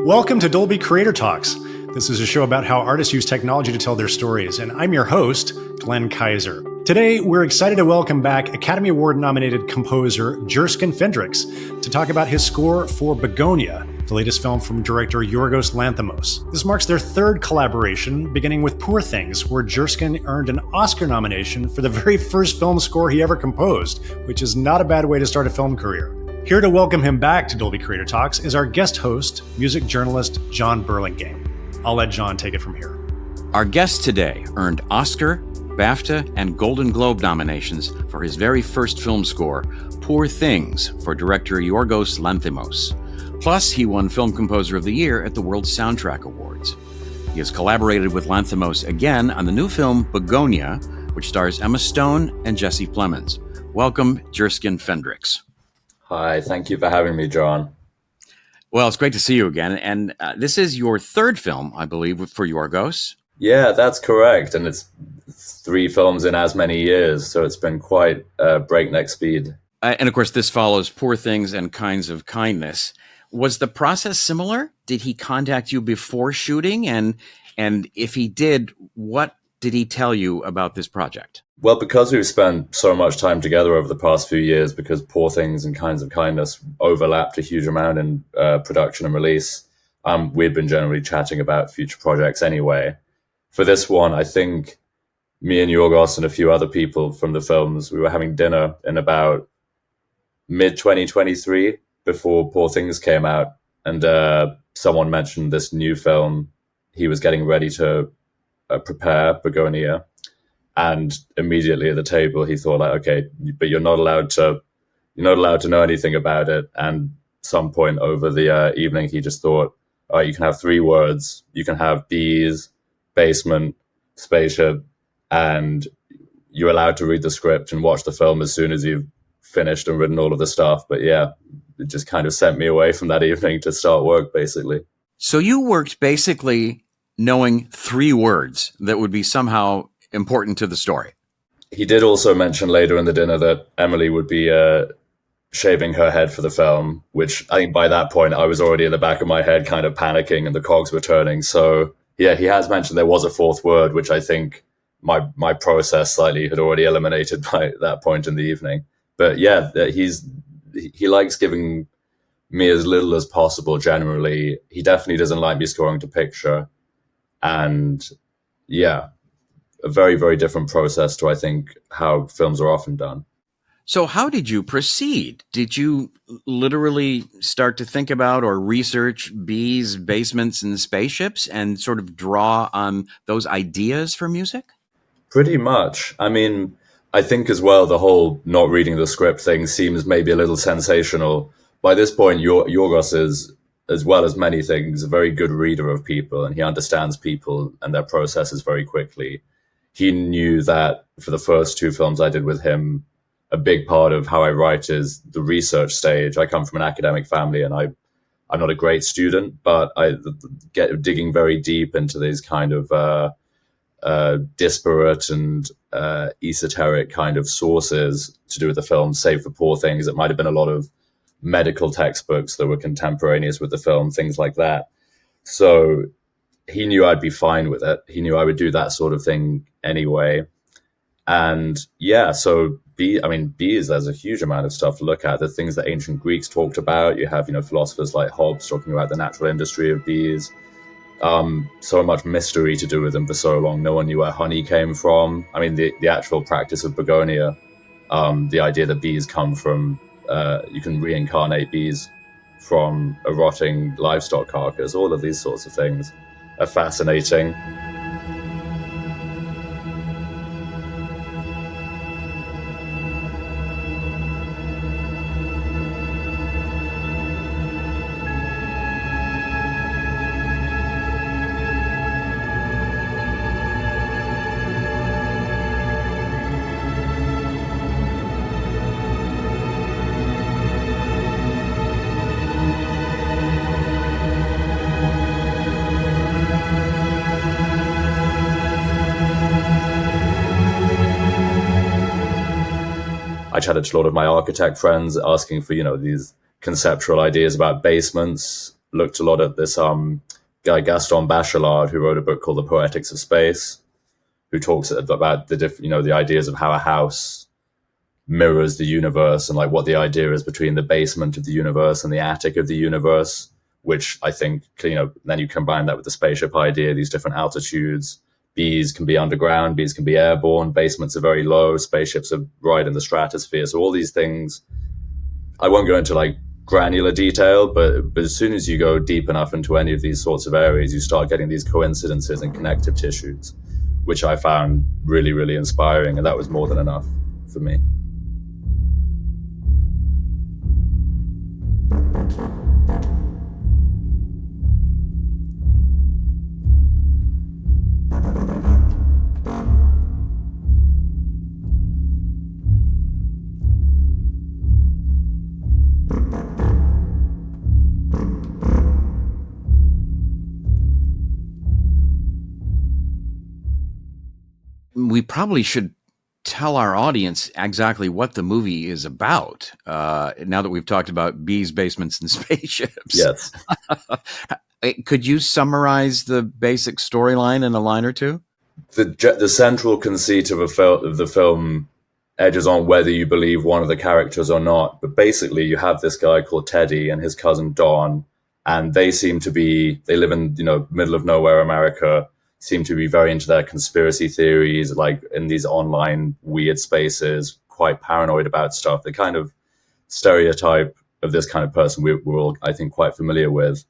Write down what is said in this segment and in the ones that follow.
Welcome to Dolby Creator Talks. This is a show about how artists use technology to tell their stories, and I'm your host, Glenn Kaiser. Today, we're excited to welcome back Academy Award-nominated composer Jerskin Fendrix to talk about his score for Bugonia, the latest film from director Yorgos Lanthimos. This marks their third collaboration, beginning with Poor Things, where Jerskin earned an Oscar nomination for the very first film score he ever composed, which is not a bad way to start a film career. Here to welcome him back to Dolby Creator Talks is our guest host, music journalist Jon Burlingame. I'll let Jon take it from here. Our guest today earned Oscar, BAFTA, and Golden Globe nominations for his very first film score, Poor Things, for director Yorgos Lanthimos. Plus, he won Film Composer of the Year at the World Soundtrack Awards. He has collaborated with Lanthimos again on the new film Bugonia, which stars Emma Stone and Jesse Plemons. Welcome, Jerskin Fendrix. Hi, thank you for having me, Jon. Well, it's great to see you again. And this is your third film, I believe, for Yorgos. Yeah, that's correct. And it's 3 films in as many years. So it's been quite breakneck speed. And of course, this follows Poor Things and Kinds of Kindness. Was the process similar? Did he contact you before shooting? And if he did, what did he tell you about this project? Well, because we've spent so much time together over the past few years, because Poor Things and Kinds of Kindness overlapped a huge amount in production and release, we'd been generally chatting about future projects anyway. For this one, I think me and Yorgos and a few other people from the films, we were having dinner in about mid-2023 before Poor Things came out. And someone mentioned this new film he was getting ready to prepare, Bugonia. And immediately at the table, he thought, like, okay, but you're not allowed to know anything about it. And some point over the evening, he just thought, all right, you can have 3 words. You can have bees, basement, spaceship, and you're allowed to read the script and watch the film as soon as you've finished and written all of the stuff. But yeah, it just kind of sent me away from that evening to start work, basically. So you worked basically knowing 3 words that would be somehow important to the story. He did also mention later in the dinner that Emily would be shaving her head for the film, which I think by that point I was already in the back of my head kind of panicking and the cogs were turning. So yeah, he has mentioned there was a 4th word, which I think my process slightly had already eliminated by that point in the evening. But yeah, he likes giving me as little as possible generally. He definitely doesn't like me scoring to picture. And yeah, a very, very different process to, I think, how films are often done. So how did you proceed? Did you literally start to think about or research bees, basements, and spaceships and sort of draw on those ideas for music? Pretty much. I mean, I think as well, the whole not reading the script thing seems maybe a little sensational. By this point, Yorgos is, as well as many things, a very good reader of people, and he understands people and their processes very quickly. He knew that for the first 2 films I did with him, a big part of how I write is the research stage. I come from an academic family and I'm not a great student, but I get digging very deep into these kind of disparate and esoteric kind of sources to do with the film, save for Poor Things. It might have been a lot of medical textbooks that were contemporaneous with the film, things like that. So he knew I'd be fine with it. He knew I would do that sort of thing anyway. And yeah, so bees, there's a huge amount of stuff to look at. The things that ancient Greeks talked about. You have, philosophers like Hobbes talking about the natural industry of bees. So much mystery to do with them for so long. No one knew where honey came from. I mean, the actual practice of Bugonia, the idea that bees come from, you can reincarnate bees from a rotting livestock carcass. All of these sorts of things are fascinating. I chatted to a lot of my architect friends asking for, these conceptual ideas about basements, looked a lot at this guy Gaston Bachelard, who wrote a book called The Poetics of Space, who talks about the ideas of how a house mirrors the universe and like what the idea is between the basement of the universe and the attic of the universe, which I think, then you combine that with the spaceship idea, these different altitudes. Bees can be underground, bees can be airborne, basements are very low, spaceships are right in the stratosphere. So all these things, I won't go into like granular detail, but as soon as you go deep enough into any of these sorts of areas, you start getting these coincidences and connective tissues, which I found really, really inspiring. And that was more than enough for me. We probably should tell our audience exactly what the movie is about, now that we've talked about bees, basements, and spaceships. Yes. Could you summarize the basic storyline in a line or two? The central conceit of the film edges on whether you believe one of the characters or not. But basically, you have this guy called Teddy and his cousin Don, and they live in middle of nowhere America, seem to be very into their conspiracy theories, like in these online weird spaces, quite paranoid about stuff. The kind of stereotype of this kind of person we're all, I think, quite familiar with.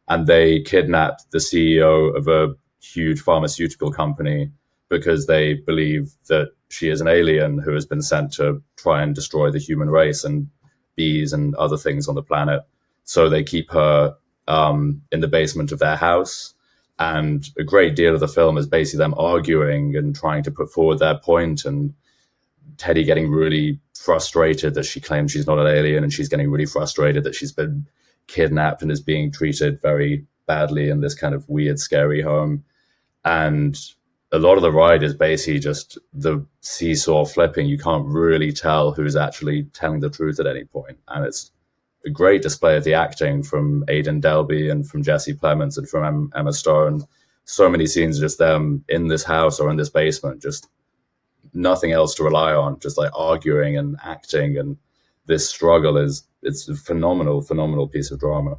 And they kidnapped the CEO of a huge pharmaceutical company because they believe that she is an alien who has been sent to try and destroy the human race and bees and other things on the planet. So they keep her in the basement of their house. And a great deal of the film is basically them arguing and trying to put forward their point, and Teddy getting really frustrated that she claims she's not an alien, and she's getting really frustrated that she's been kidnapped and is being treated very badly in this kind of weird, scary home. And a lot of the ride is basically just the seesaw flipping. You can't really tell who's actually telling the truth at any point. And it's a great display of the acting from Aidan Delby and from Jesse Plemons and from Emma Stone. So many scenes just them in this house or in this basement, just nothing else to rely on, just like arguing and acting. And this struggle it's a phenomenal, phenomenal piece of drama.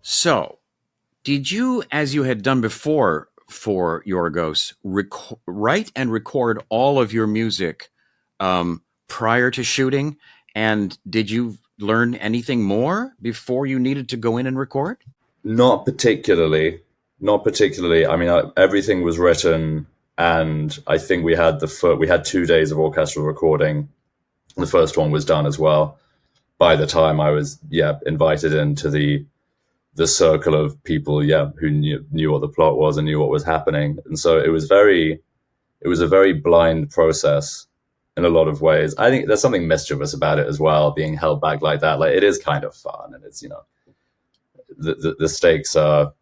So, did you, as you had done before for Yorgos, write and record all of your music prior to shooting? And did you learn anything more before you needed to go in and record? Not particularly. I mean, everything was written, and I think we had 2 days of orchestral recording. The first one was done as well. By the time I was invited into the circle of people who knew what the plot was and knew what was happening, and so it was a very blind process in a lot of ways. I think there's something mischievous about it as well, being held back like that. Like, it is kind of fun, and it's the stakes are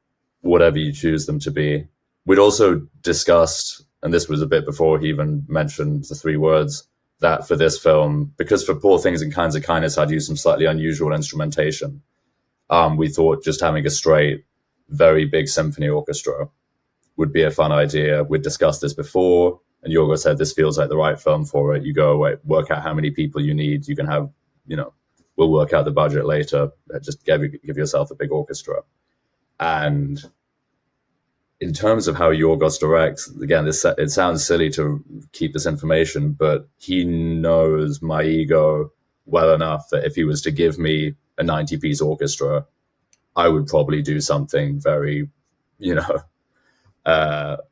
whatever you choose them to be. We'd also discussed, and this was a bit before he even mentioned the 3 words, that for this film, because for Poor Things and Kinds of Kindness I'd used some slightly unusual instrumentation, we thought just having a straight, very big symphony orchestra would be a fun idea. We'd discussed this before, and Yorgos said, this feels like the right film for it. You go away, work out how many people you need. You can have, we'll work out the budget later. Just give yourself a big orchestra. And in terms of how Yorgos directs, again, it sounds silly to keep this information, but he knows my ego well enough that if he was to give me a 90-piece orchestra, I would probably do something very,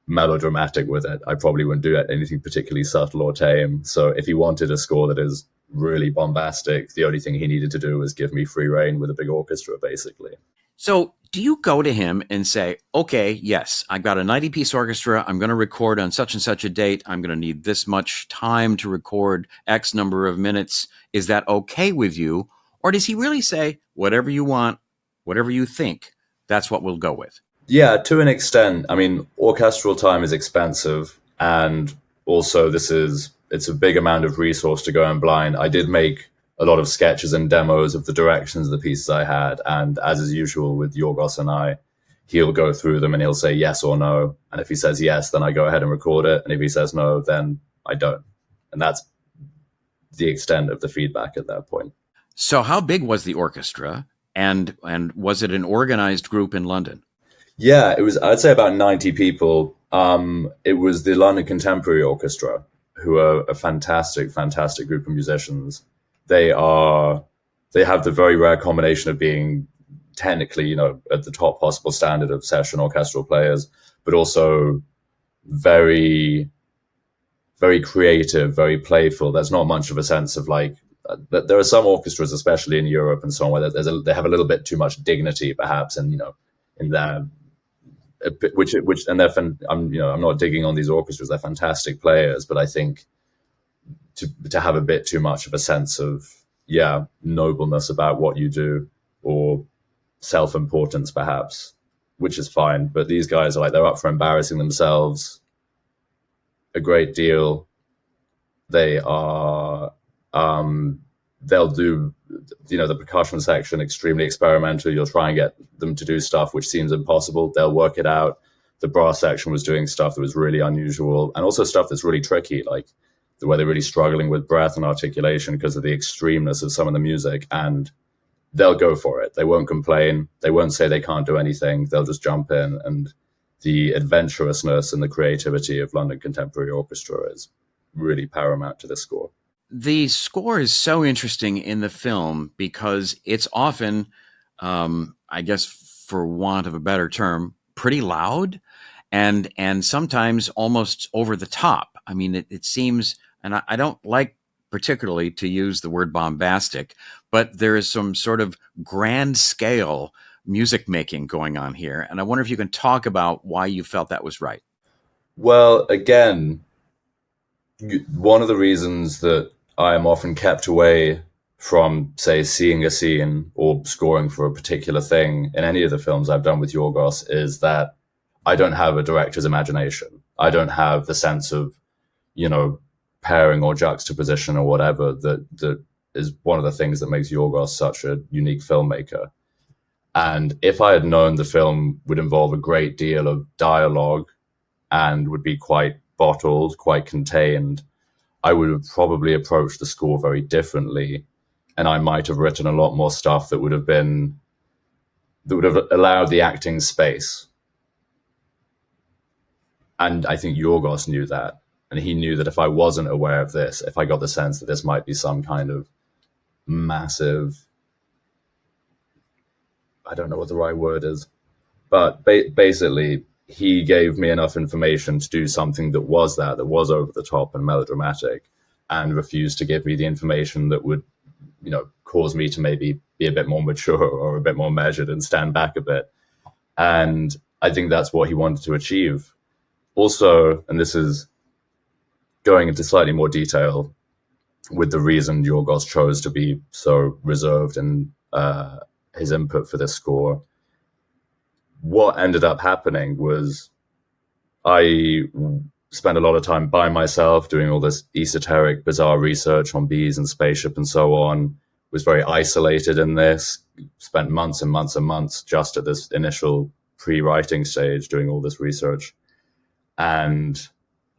melodramatic with it. I probably wouldn't do anything particularly subtle or tame. So if he wanted a score that is really bombastic, the only thing he needed to do was give me free rein with a big orchestra, basically. So do you go to him and say, okay, yes, I've got a 90-piece orchestra. I'm going to record on such and such a date. I'm going to need this much time to record X number of minutes. Is that okay with you? Or does he really say, whatever you want, whatever you think, that's what we'll go with? Yeah, to an extent. I mean, orchestral time is expensive. And also it's a big amount of resource to go in blind. I did make a lot of sketches and demos of the directions of the pieces I had. And as is usual with Yorgos and I, he'll go through them and he'll say yes or no. And if he says yes, then I go ahead and record it. And if he says no, then I don't. And that's the extent of the feedback at that point. So how big was the orchestra? And was it an organized group in London? Yeah, it was, I'd say about 90 people. It was the London Contemporary Orchestra, who are a fantastic, fantastic group of musicians. They have the very rare combination of being technically, at the top possible standard of session orchestral players, but also very, very creative, very playful. There's not much of a sense of there are some orchestras, especially in Europe and so on, where they have a little bit too much dignity, perhaps, and in their I'm not digging on these orchestras. They're fantastic players, but I think to have a bit too much of a sense of nobleness about what you do, or self-importance perhaps, which is fine. But these guys are they're up for embarrassing themselves a great deal. They are they'll do the percussion section extremely experimental. You'll try and get them to do stuff which seems impossible. They'll work it out. The brass section was doing stuff that was really unusual, and also stuff that's really tricky, like where they're really struggling with breath and articulation because of the extremeness of some of the music, and they'll go for it. They won't complain. They won't say they can't do anything. They'll just jump in, and the adventurousness and the creativity of London Contemporary Orchestra is really paramount to this score. The score is so interesting in the film because it's often, I guess for want of a better term, pretty loud and sometimes almost over the top. I mean, it seems, and I don't like particularly to use the word bombastic, but there is some sort of grand scale music making going on here. And I wonder if you can talk about why you felt that was right. Well, again, one of the reasons that I am often kept away from, say, seeing a scene or scoring for a particular thing in any of the films I've done with Yorgos is that I don't have a director's imagination. I don't have the sense of, pairing or juxtaposition or whatever that is one of the things that makes Yorgos such a unique filmmaker. And if I had known the film would involve a great deal of dialogue and would be quite bottled, quite contained, I would have probably approached the score very differently, and I might have written a lot more stuff that would have allowed the acting space. And I think Yorgos knew that, and he knew that if I wasn't aware of this, if I got the sense that this might be some kind of massive, I don't know what the right word is, but basically he gave me enough information to do something that was over the top and melodramatic, and refused to give me the information that would, cause me to maybe be a bit more mature or a bit more measured and stand back a bit. And I think that's what he wanted to achieve. Also, and this is going into slightly more detail with the reason Yorgos chose to be so reserved in his input for this score, what ended up happening was I spent a lot of time by myself doing all this esoteric, bizarre research on bees and spaceship and so on, was very isolated in this, spent months and months and months just at this initial pre-writing stage doing all this research. And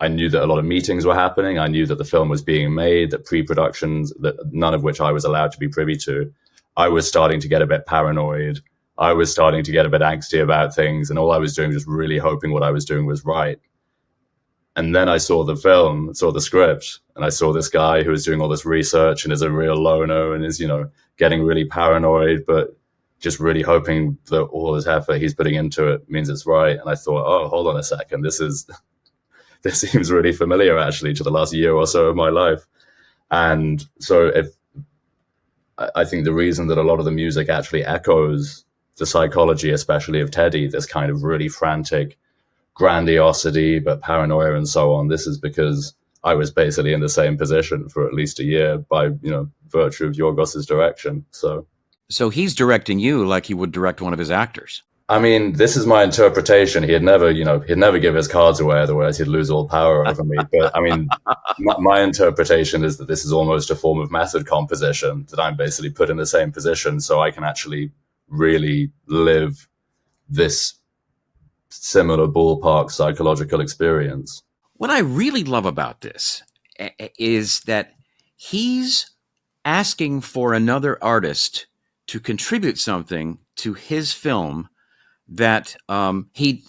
I knew that a lot of meetings were happening. I knew that the film was being made, that pre-productions, that none of which I was allowed to be privy to. I was starting to get a bit paranoid. I was starting to get a bit angsty about things, and all I was doing was really hoping what I was doing was right. And then I saw the film, saw the script, and I saw this guy who was doing all this research and is a real loner and is, getting really paranoid, but just really hoping that all his effort he's putting into it means it's right. And I thought, oh, hold on a second, this seems really familiar actually to the last year or so of my life. And so I think the reason that a lot of the music actually echoes the psychology, especially of Teddy, this kind of really frantic grandiosity, but paranoia and so on, this is because I was basically in the same position for at least a year by, virtue of Yorgos's direction. So he's directing you like he would direct one of his actors. I mean, this is my interpretation. He'd never give his cards away, otherwise he'd lose all power over me. But I mean, my interpretation is that this is almost a form of method composition, that I'm basically put in the same position so I can actually really live this similar ballpark psychological experience. What I really love about this is that he's asking for another artist to contribute something to his film that he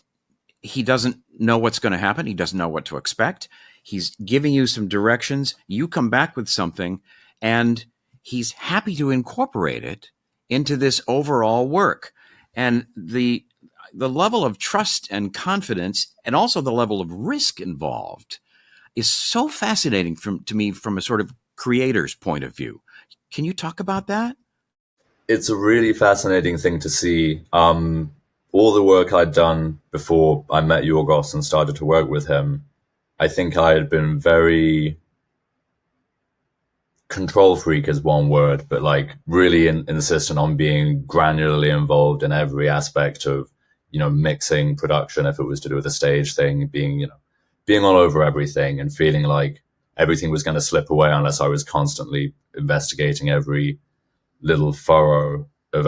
doesn't know what's going to happen. He doesn't know what to expect. He's giving you some directions. You come back with something, and he's happy to incorporate it into this overall work. And the level of trust and confidence, and also the level of risk involved, is so fascinating to me from a sort of creator's point of view. Can you talk about that? It's a really fascinating thing to see. All the work I'd done before I met Yorgos and started to work with him, I think I had been very control freak is one word, but like really insistent on being granularly involved in every aspect of, mixing, production, if it was to do with a stage thing, being all over everything and feeling like everything was going to slip away unless I was constantly investigating every little furrow of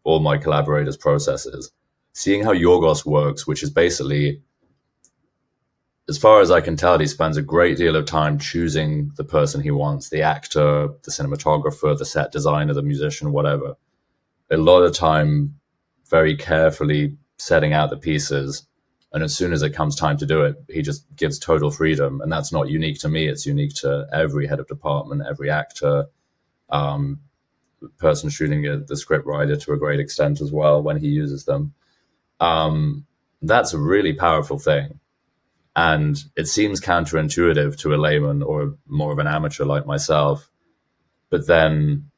all my collaborators' processes. Seeing how Yorgos works, which is basically, as far as I can tell, he spends a great deal of time choosing the person he wants, the actor, the cinematographer, the set designer, the musician, whatever. A lot of time very carefully setting out the pieces. And as soon as it comes time to do it, he just gives total freedom. And that's not unique to me. It's unique to every head of department, every actor, person shooting it, the script writer to a great extent as well when he uses them. That's a really powerful thing. And it seems counterintuitive to a layman or more of an amateur like myself. But then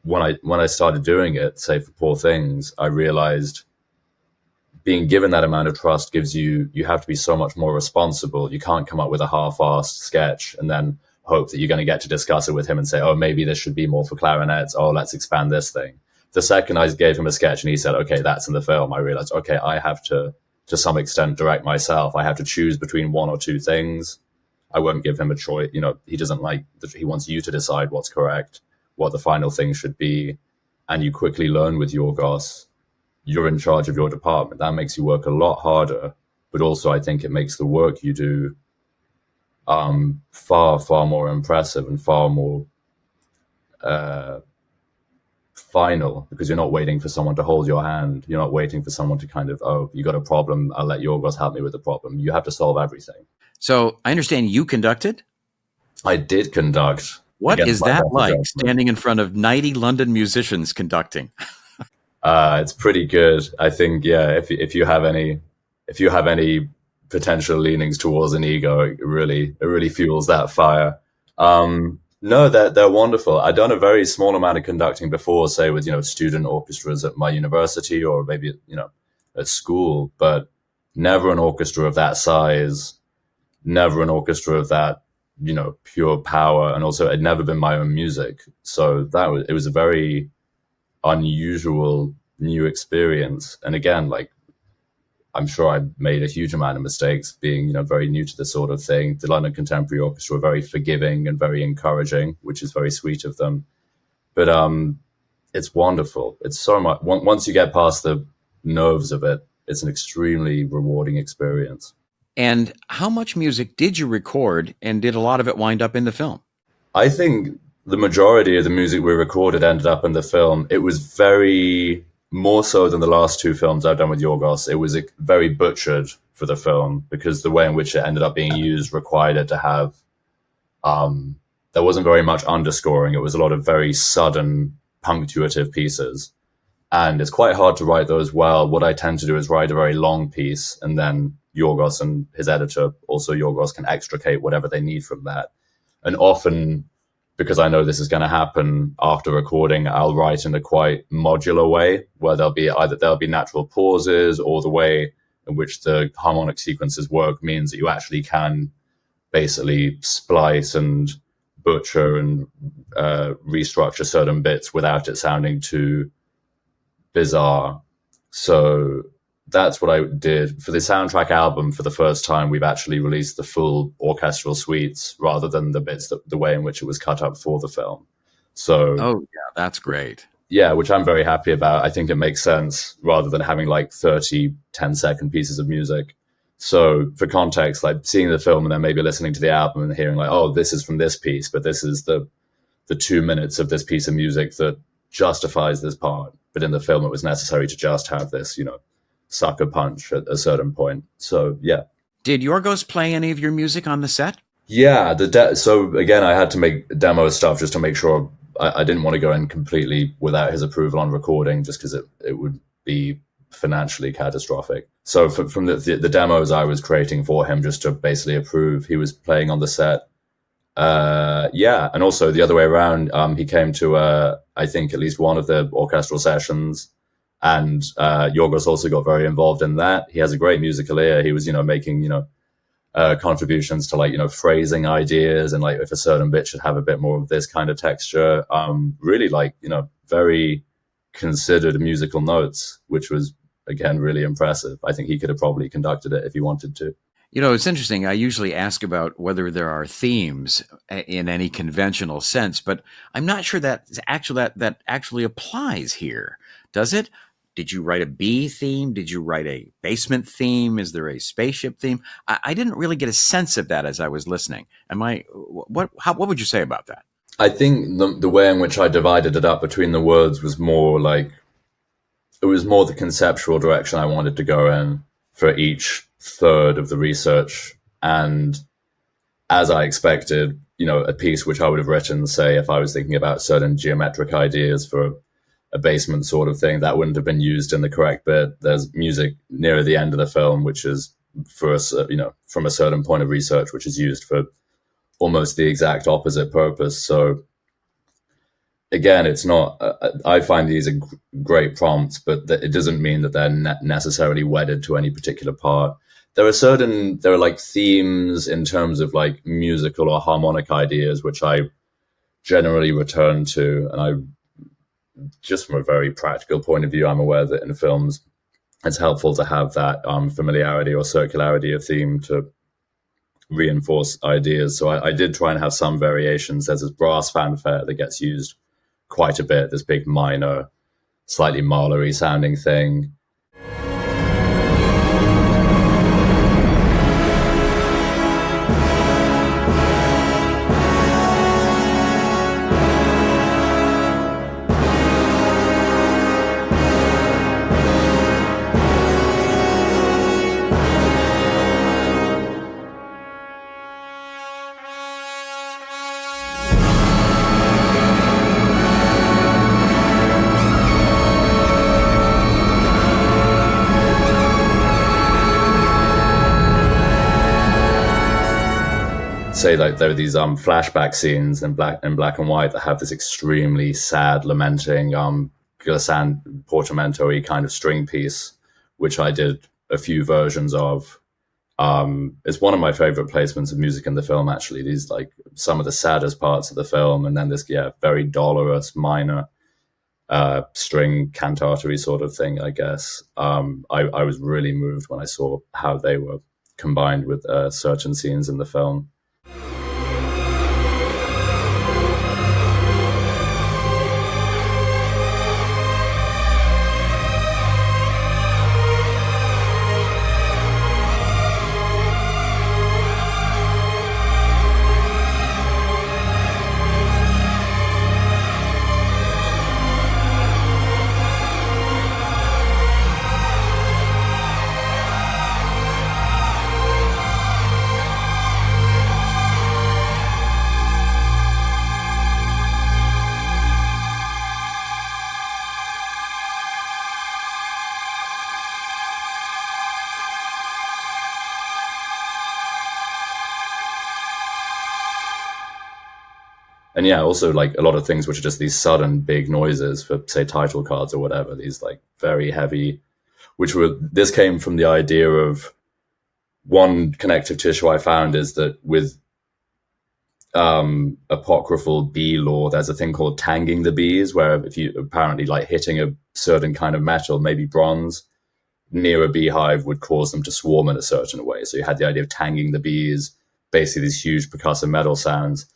when I started doing it, say for Poor Things, I realized being given that amount of trust gives you have to be so much more responsible. You can't come up with a half-assed sketch and then hope that you're going to get to discuss it with him and say, oh, maybe this should be more for clarinets. Oh, let's expand this thing. The second I gave him a sketch and he said, okay, that's in the film, I realized, okay, I have to some extent direct myself. I have to choose between one or two things. I won't give him a choice. He doesn't he wants you to decide what's correct, what the final thing should be. And you quickly learn with Yorgos, you're in charge of your department. That makes you work a lot harder, but also I think it makes the work you do far, far more impressive and far more final, because you're not waiting for someone to hold your hand. You're not waiting for someone to kind of, oh, you got a problem, I'll let Yorgos help me with the problem. You have to solve everything. So I understand you conducted? I did conduct. What is that like, standing in front of 90 London musicians conducting? It's pretty good. I think, yeah, if you have any potential leanings towards an ego, it really fuels that fire. No, they're wonderful. I've done a very small amount of conducting before, say with, student orchestras at my university or maybe, at school, but never an orchestra of that size, never an orchestra of that, pure power. And also it'd never been my own music. So it was a very unusual new experience. And again, I'm sure I made a huge amount of mistakes being, very new to this sort of thing. The London Contemporary Orchestra were very forgiving and very encouraging, which is very sweet of them. But it's wonderful. It's so much. Once you get past the nerves of it, it's an extremely rewarding experience. And how much music did you record, and did a lot of it wind up in the film? I think the majority of the music we recorded ended up in the film. It was very... more so than the last two films I've done with Yorgos, it was very butchered for the film because the way in which it ended up being used required it to have, there wasn't very much underscoring. It was a lot of very sudden, punctuative pieces. And it's quite hard to write those well. What I tend to do is write a very long piece, and then Yorgos and his editor, also Yorgos, can extricate whatever they need from that. And often, because I know this is going to happen after recording, I'll write in a quite modular way, where there'll be natural pauses, or the way in which the harmonic sequences work means that you actually can basically splice and butcher and restructure certain bits without it sounding too bizarre. So that's what I did for the soundtrack album. For the first time, we've actually released the full orchestral suites rather than the bits the way in which it was cut up for the film. So, oh yeah, that's great. Yeah, which I'm very happy about. I think it makes sense rather than having like 30 10-second pieces of music. So for context, like seeing the film and then maybe listening to the album and hearing like, oh, this is from this piece, but this is the 2 minutes of this piece of music that justifies this part. But in the film, it was necessary to just have this, sucker punch at a certain point. So, yeah. Did Yorgos play any of your music on the set? Yeah. So again, I had to make demo stuff just to make sure I didn't want to go in completely without his approval on recording, just because it would be financially catastrophic. So from the demos I was creating for him, just to basically approve, he was playing on the set. And also the other way around, he came to I think at least one of the orchestral sessions, and Yorgos also got very involved in that. He has a great musical ear. He was making contributions to like phrasing ideas, and like if a certain bit should have a bit more of this kind of texture. Really like very considered musical notes, which was again really impressive. I think he could have probably conducted it if he wanted to. It's interesting. I usually ask about whether there are themes in any conventional sense, but I'm not sure that actually applies here. Does it? Did you write a bee theme? Did you write a basement theme? Is there a spaceship theme? I didn't really get a sense of that as I was listening. What would you say about that? I think the way in which I divided it up between the words was more like, it was more the conceptual direction I wanted to go in for each third of the research. And as I expected, a piece which I would have written, say, if I was thinking about certain geometric ideas for a basement sort of thing, that wouldn't have been used in the correct bit. There's music near the end of the film, which is for us, from a certain point of research, which is used for almost the exact opposite purpose. So again, it's not, I find these are great prompts, but it doesn't mean that they're necessarily wedded to any particular part. There are like themes in terms of like musical or harmonic ideas, which I generally return to. And just from a very practical point of view, I'm aware that in films, it's helpful to have that familiarity or circularity of theme to reinforce ideas. So I did try and have some variations. There's this brass fanfare that gets used quite a bit, this big minor, slightly Mahler-y sounding thing. Say like there are these flashback scenes in black and white that have this extremely sad, lamenting glissando portamento-y kind of string piece, which I did a few versions of. It's one of my favorite placements of music in the film, actually. These like some of the saddest parts of the film, and then this very dolorous minor string cantata-y sort of thing, I guess. I was really moved when I saw how they were combined with certain scenes in the film. And yeah, also like a lot of things which are just these sudden big noises for, say, title cards or whatever, these like very heavy, this came from the idea of one connective tissue I found is that with apocryphal bee lore, there's a thing called tanging the bees, where if you apparently like hitting a certain kind of metal, maybe bronze, near a beehive would cause them to swarm in a certain way. So you had the idea of tanging the bees, basically these huge percussive metal sounds.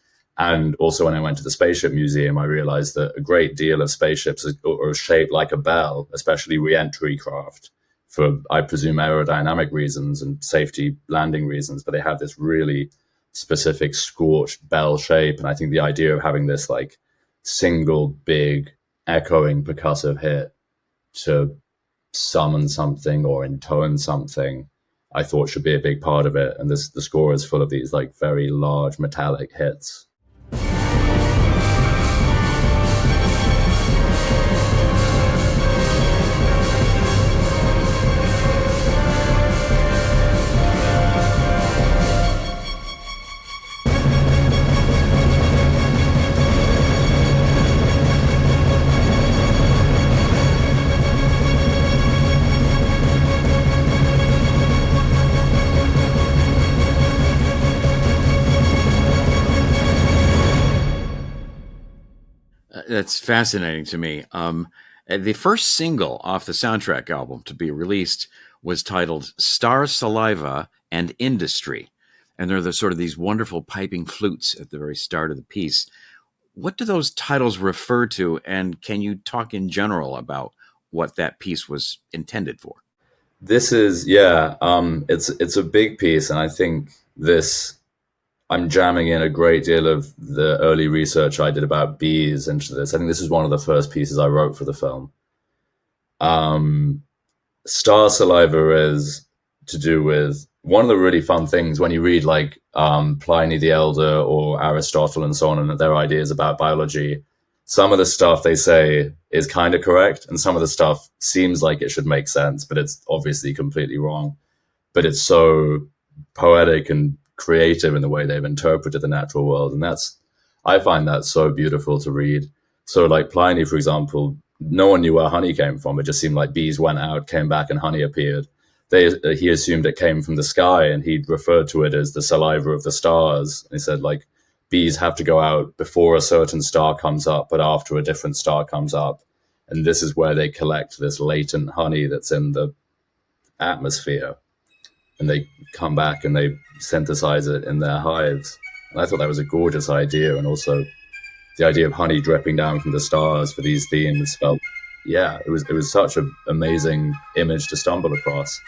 And also when I went to the Spaceship Museum, I realized that a great deal of spaceships are shaped like a bell, especially re-entry craft, for, I presume, aerodynamic reasons and safety landing reasons. But they have this really specific scorched bell shape. And I think the idea of having this like single big echoing percussive hit to summon something or intone something, I thought should be a big part of it. And the score is full of these like very large metallic hits. That's fascinating to me. The first single off the soundtrack album to be released was titled Star, Saliva, and Industry. And they're the sort of these wonderful piping flutes at the very start of the piece. What do those titles refer to? And can you talk in general about what that piece was intended for? This is, it's a big piece. And I think I'm jamming in a great deal of the early research I did about bees into this. I think this is one of the first pieces I wrote for the film. Star Saliva is to do with one of the really fun things when you read like Pliny the Elder or Aristotle and so on, and their ideas about biology. Some of the stuff they say is kind of correct, and some of the stuff seems like it should make sense, but it's obviously completely wrong. But it's so poetic and creative in the way they've interpreted the natural world, and I find that so beautiful to read. So like Pliny, for example, no one knew where honey came from. It just seemed like bees went out, came back, and honey appeared. He assumed it came from the sky, and he referred to it as the saliva of the stars. And he said like bees have to go out before a certain star comes up, but after a different star comes up, and this is where they collect this latent honey that's in the atmosphere, and they come back and they synthesize it in their hives. And I thought that was a gorgeous idea. And also the idea of honey dripping down from the stars for these themes felt, it was such an amazing image to stumble across.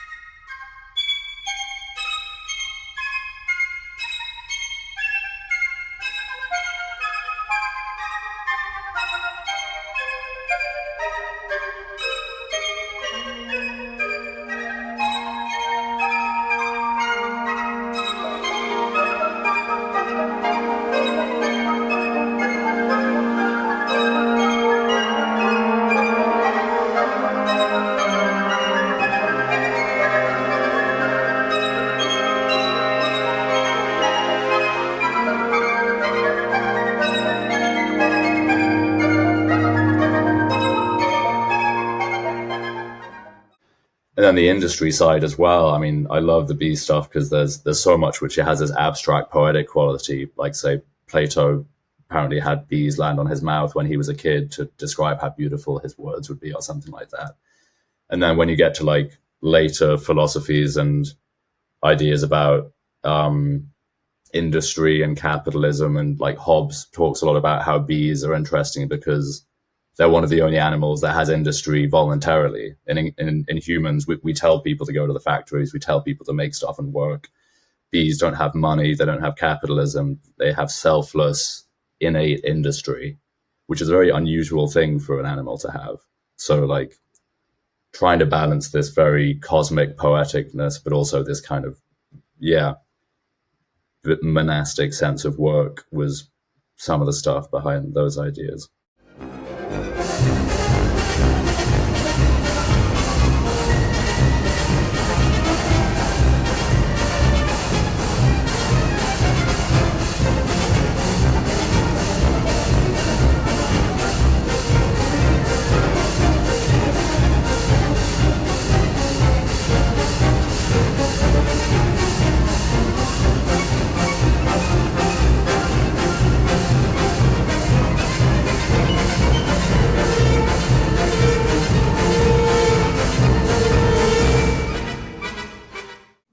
And then the industry side as well. I mean, I love the bee stuff because there's so much which it has this abstract poetic quality. Like, say, Plato apparently had bees land on his mouth when he was a kid to describe how beautiful his words would be or something like that. And then when you get to like later philosophies and ideas about industry and capitalism, and like Hobbes talks a lot about how bees are interesting because they're one of the only animals that has industry voluntarily. In humans, we tell people to go to the factories. We tell people to make stuff and work. Bees don't have money. They don't have capitalism. They have selfless, innate industry, which is a very unusual thing for an animal to have. So like trying to balance this very cosmic poeticness, but also this kind of, monastic sense of work was some of the stuff behind those ideas.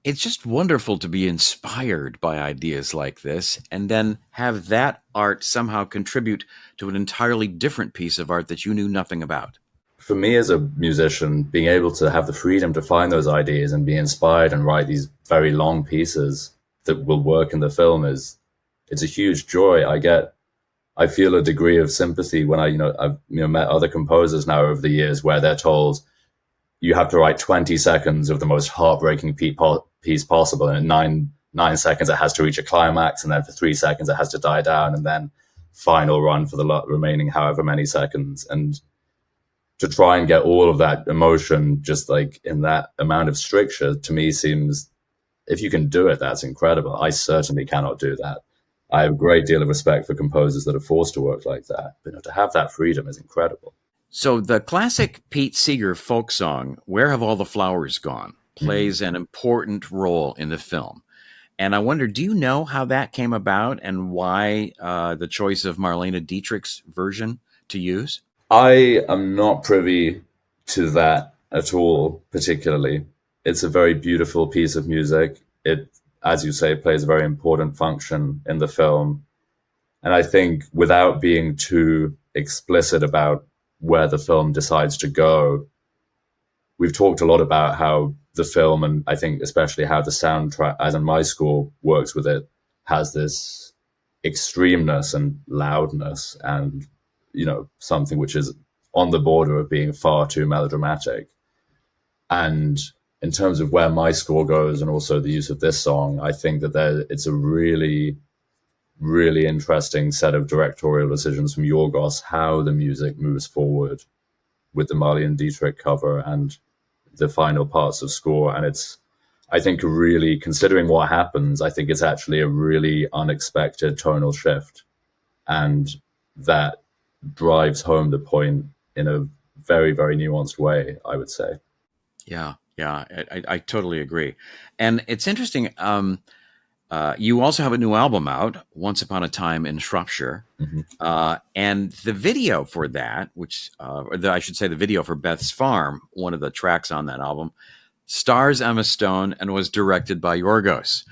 It's just wonderful to be inspired by ideas like this and then have that art somehow contribute to an entirely different piece of art that you knew nothing about. For me as a musician, being able to have the freedom to find those ideas and be inspired and write these very long pieces that will work in the film it's a huge joy. I feel a degree of sympathy when I've met other composers now over the years where they're told you have to write 20 seconds of the most heartbreaking piece possible, and in 9 seconds it has to reach a climax, and then for 3 seconds it has to die down, and then final run for the remaining however many seconds. And to try and get all of that emotion just like in that amount of stricture, to me seems, if you can do it, that's incredible. I certainly cannot do that. I have a great deal of respect for composers that are forced to work like that, but to have that freedom is incredible. So the classic Pete Seeger folk song, Where Have All the Flowers Gone, plays an important role in the film. And I wonder, do you know how that came about and why the choice of Marlene Dietrich's version to use? I am not privy to that at all, particularly. It's a very beautiful piece of music. It, as you say, plays a very important function in the film. And I think without being too explicit about where the film decides to go, we've talked a lot about how the film, and I think especially how the soundtrack, as in my score, works with it, has this extremeness and loudness and, something which is on the border of being far too melodramatic. And in terms of where my score goes and also the use of this song, I think that it's a really, really interesting set of directorial decisions from Yorgos, how the music moves forward with the Marlene Dietrich cover and the final parts of score. And it's, I think, really, considering what happens, I think it's actually a really unexpected tonal shift. And that drives home the point in a very, very nuanced way, I would say. Yeah, I totally agree. And it's interesting. You also have a new album out, Once Upon a Time in Shropshire. Mm-hmm. And the video for that, I should say the video for Beth's Farm, one of the tracks on that album, stars Emma Stone and was directed by Yorgos.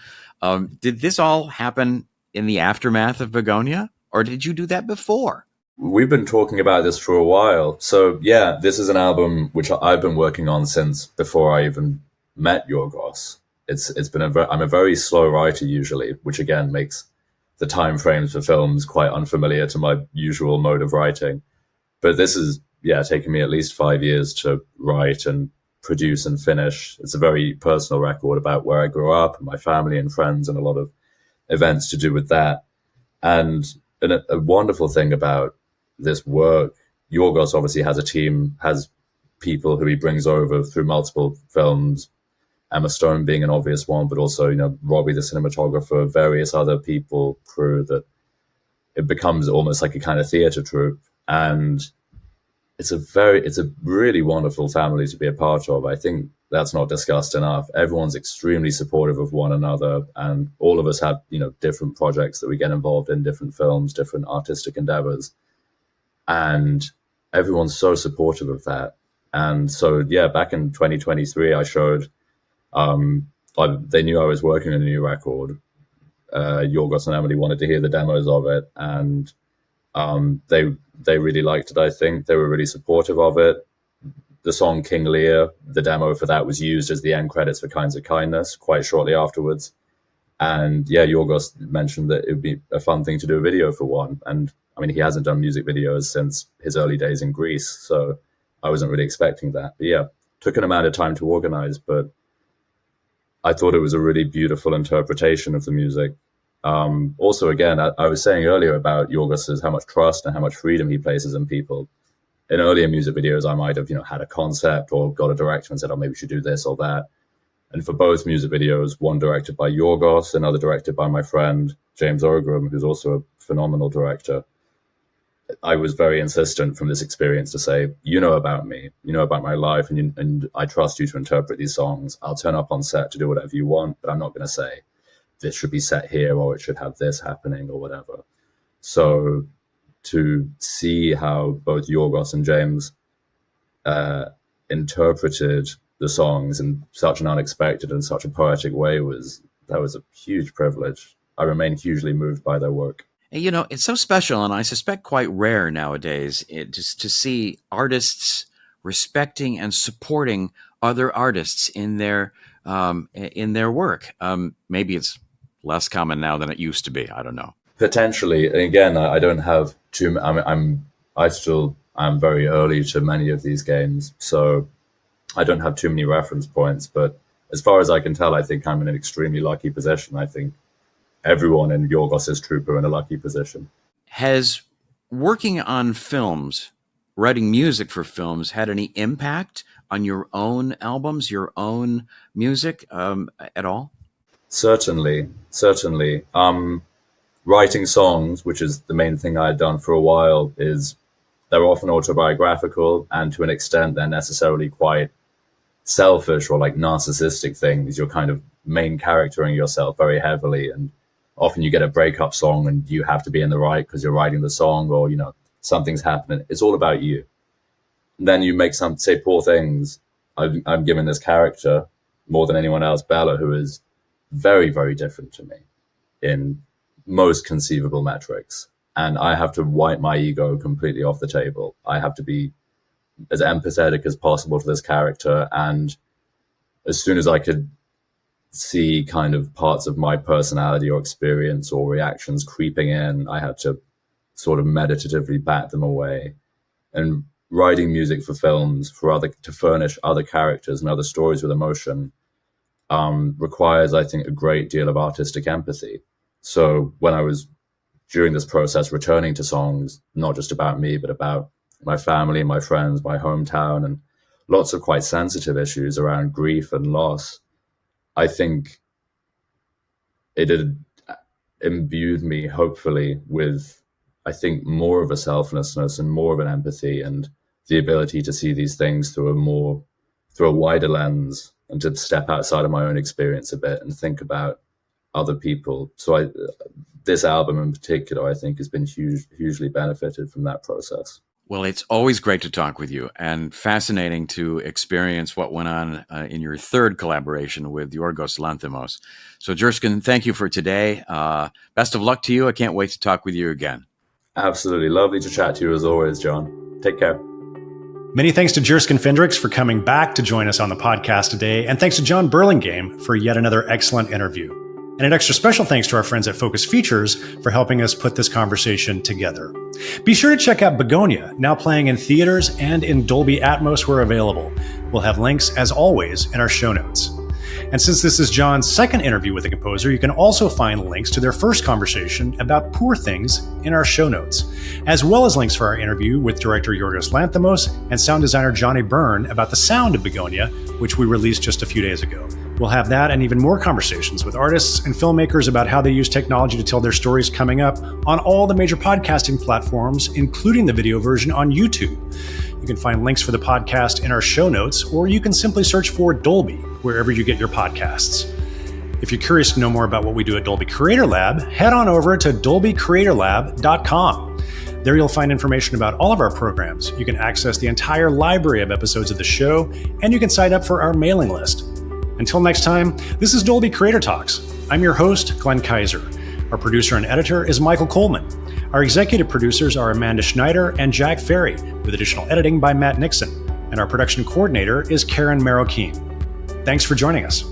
Did this all happen in the aftermath of Bugonia, or did you do that before? We've been talking about this for a while. So yeah, this is an album which I've been working on since before I even met Yorgos. It's been I'm a very slow writer usually, which again makes the time frames for films quite unfamiliar to my usual mode of writing. But this is, taken me at least 5 years to write and produce and finish. It's a very personal record about where I grew up and my family and friends and a lot of events to do with that. And a wonderful thing about this work, Yorgos obviously has a team, has people who he brings over through multiple films, Emma Stone being an obvious one, but also, Robbie, the cinematographer, various other people, crew, that it becomes almost like a kind of theater troupe. And it's a really wonderful family to be a part of. I think that's not discussed enough. Everyone's extremely supportive of one another, and all of us have, different projects that we get involved in, different films, different artistic endeavors. And everyone's so supportive of that. And so, back in 2023, I showed, they knew I was working on a new record. Yorgos and Emily wanted to hear the demos of it, and they really liked it. I think they were really supportive of it. The song King Lear, the demo for that was used as the end credits for Kinds of Kindness quite shortly afterwards. And Yorgos mentioned that it would be a fun thing to do a video for one. And I mean, he hasn't done music videos since his early days in Greece, so I wasn't really expecting that. But took an amount of time to organize, but I thought it was a really beautiful interpretation of the music. Also, again, I was saying earlier about Yorgos's how much trust and how much freedom he places in people. In earlier music videos, I might have, had a concept or got a director and said, oh, maybe we should do this or that. And for both music videos, one directed by Yorgos, another directed by my friend, James Ogram, who's also a phenomenal director, I was very insistent from this experience to say, about me, about my life, and I trust you to interpret these songs. I'll turn up on set to do whatever you want, but I'm not going to say this should be set here or it should have this happening or whatever. So to see how both Yorgos and James interpreted the songs in such an unexpected and such a poetic way was a huge privilege. I remain hugely moved by their work. You know, it's so special, and I suspect quite rare nowadays just to see artists respecting and supporting other artists in their work. Maybe it's less common now than it used to be. I don't know. Potentially. Again, I don't have too. I'm very early to many of these games, so I don't have too many reference points. But as far as I can tell, I think I'm in an extremely lucky position. I think everyone in Yorgos's troupe are in a lucky position. Has working on films, writing music for films, had any impact on your own albums, your own music at all? Certainly. Writing songs, which is the main thing I had done for a while, they're often autobiographical, and to an extent they're necessarily quite selfish or like narcissistic things. You're kind of main charactering yourself very heavily, and often you get a breakup song and you have to be in the right because you're writing the song, or something's happening. It's all about you. And then you make say Poor Things. I'm given this character more than anyone else, Bella, who is very, very different to me in most conceivable metrics. And I have to wipe my ego completely off the table. I have to be as empathetic as possible to this character. And as soon as I could see kind of parts of my personality or experience or reactions creeping in, I had to sort of meditatively bat them away. And writing music for films to furnish other characters and other stories with emotion requires, I think, a great deal of artistic empathy. So when I was, during this process, returning to songs, not just about me, but about my family, my friends, my hometown, and lots of quite sensitive issues around grief and loss, I think it had imbued me, hopefully, with, I think, more of a selflessness and more of an empathy and the ability to see these things through a wider lens and to step outside of my own experience a bit and think about other people. So this album in particular, I think, has been hugely benefited from that process. Well, it's always great to talk with you and fascinating to experience what went on in your third collaboration with Yorgos Lanthimos. So, Jerskin, thank you for today. Best of luck to you. I can't wait to talk with you again. Absolutely. Lovely to chat to you as always, John. Take care. Many thanks to Jerskin Fendrix for coming back to join us on the podcast today, and thanks to Jon Burlingame for yet another excellent interview. And an extra special thanks to our friends at Focus Features for helping us put this conversation together. Be sure to check out Bugonia, now playing in theaters and in Dolby Atmos where available. We'll have links, as always, in our show notes. And since this is Jon's second interview with the composer, you can also find links to their first conversation about Poor Things in our show notes, as well as links for our interview with director Yorgos Lanthimos and sound designer Johnny Byrne about the sound of Bugonia, which we released just a few days ago. We'll have that and even more conversations with artists and filmmakers about how they use technology to tell their stories coming up on all the major podcasting platforms, including the video version on YouTube. You can find links for the podcast in our show notes, or you can simply search for Dolby wherever you get your podcasts. If you're curious to know more about what we do at Dolby Creator Lab, head on over to dolbycreatorlab.com. There you'll find information about all of our programs. You can access the entire library of episodes of the show, and you can sign up for our mailing list. Until next time, this is Dolby Creator Talks. I'm your host, Glenn Kaiser. Our producer and editor is Michael Coleman. Our executive producers are Amanda Schneider and Jack Ferry, with additional editing by Matt Nixon. And our production coordinator is Karen Marroquin. Thanks for joining us.